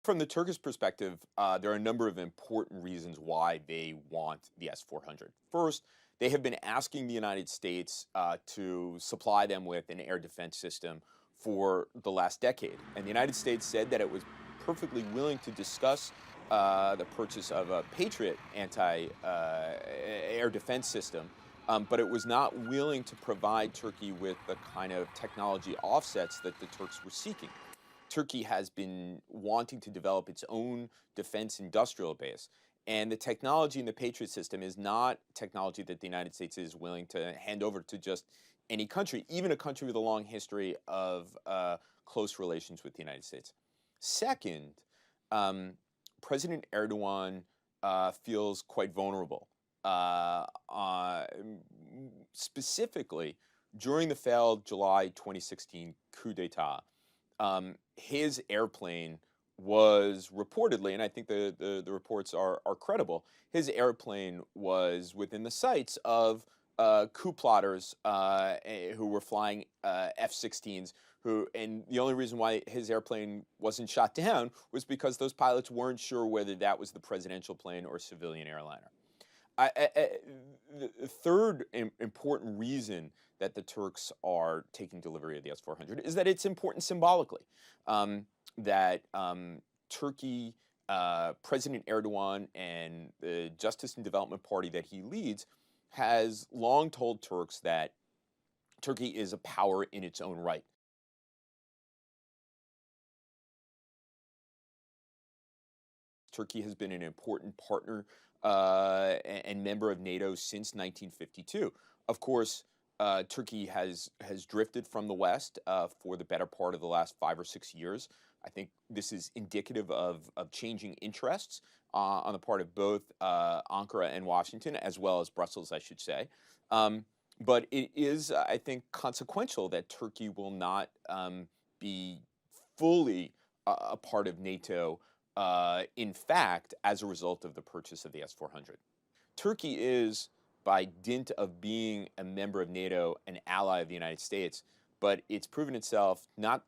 From the Turkish perspective, there are a number of important reasons why they want the S-400. First, they have been asking the United States to supply them with an air defense system for the last decade. And the United States said that it was perfectly willing to discuss the purchase of a Patriot anti-air defense system, but it was not willing to provide Turkey with the kind of technology offsets that the Turks were seeking. Turkey has been wanting to develop its own defense industrial base. And the technology in the Patriot system is not technology that the United States is willing to hand over to just any country, even a country with a long history of close relations with the United States. Second, President Erdogan feels quite vulnerable, specifically during the failed July 2016 coup d'etat. His airplane was reportedly, and I think the reports are credible, his airplane was within the sights of coup plotters who were flying F-16s, and the only reason why his airplane wasn't shot down was because those pilots weren't sure whether that was the presidential plane or civilian airliner. The third important reason that the Turks are taking delivery of the S-400 is that it's important symbolically. Turkey, President Erdogan, and the Justice and Development Party that he leads has long told Turks that Turkey is a power in its own right. Turkey has been an important partner and member of NATO since 1952. Of course, Turkey has drifted from the West for the better part of the last 5 or 6 years. I think this is indicative of changing interests on the part of both Ankara and Washington, as well as Brussels, I should say. But it is, I think, consequential that Turkey will not be fully a part of NATO, in fact, as a result of the purchase of the S-400. Turkey is, by dint of being a member of NATO, an ally of the United States, but it's proven itself not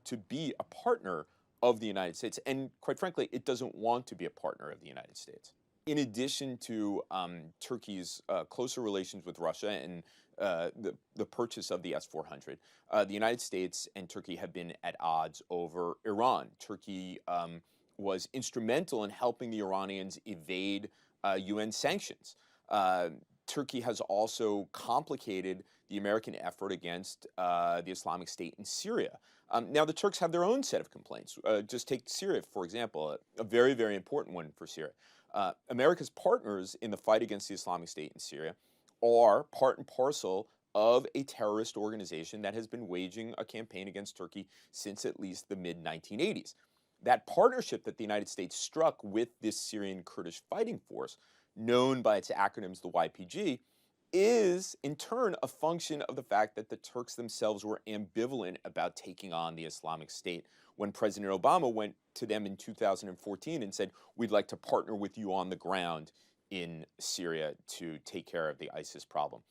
to be a partner of the United States. And quite frankly, it doesn't want to be a partner of the United States. In addition to Turkey's closer relations with Russia and the purchase of the S-400, the United States and Turkey have been at odds over Iran. Turkey was instrumental in helping the Iranians evade UN sanctions. Turkey has also complicated the American effort against the Islamic State in Syria. Now, the Turks have their own set of complaints. Just take Syria, for example, a very, very important one for Syria. America's partners in the fight against the Islamic State in Syria are part and parcel of a terrorist organization that has been waging a campaign against Turkey since at least the mid-1980s. That partnership that the United States struck with this Syrian Kurdish fighting force, known by its acronyms, the YPG, is in turn a function of the fact that the Turks themselves were ambivalent about taking on the Islamic State when President Obama went to them in 2014 and said, we'd like to partner with you on the ground in Syria to take care of the ISIS problem.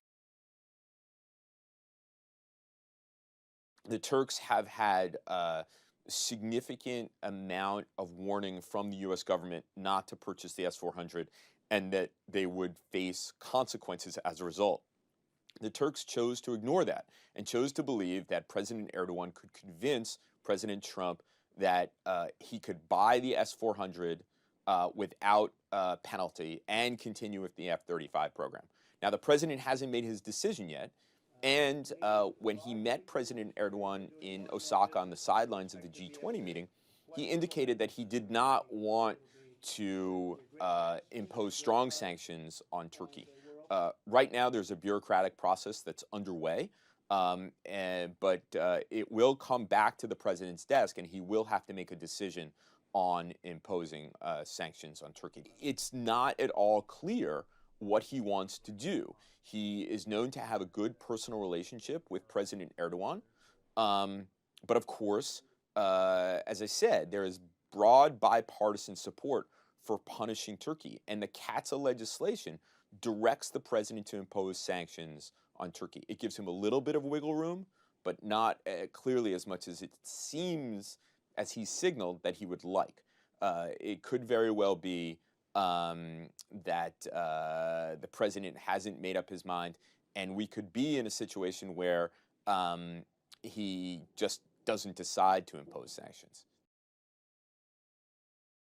The Turks have had a significant amount of warning from the U.S. government not to purchase the S-400 and that they would face consequences as a result. The Turks chose to ignore that and chose to believe that President Erdogan could convince President Trump that he could buy the S-400 without penalty and continue with the F-35 program. Now, the president hasn't made his decision yet, and when he met President Erdogan in Osaka on the sidelines of the G20 meeting, he indicated that he did not want to impose strong sanctions on Turkey. Right now, there's a bureaucratic process that's underway, but it will come back to the president's desk, and he will have to make a decision on imposing sanctions on Turkey. It's not at all clear what he wants to do. He is known to have a good personal relationship with President Erdogan, but of course, as I said, there is broad bipartisan support for punishing Turkey, and the CATSA legislation directs the president to impose sanctions on Turkey. It gives him a little bit of wiggle room, but not clearly as much as it seems, as he signaled, that he would like. it could very well be that the president hasn't made up his mind, and we could be in a situation where he just doesn't decide to impose sanctions.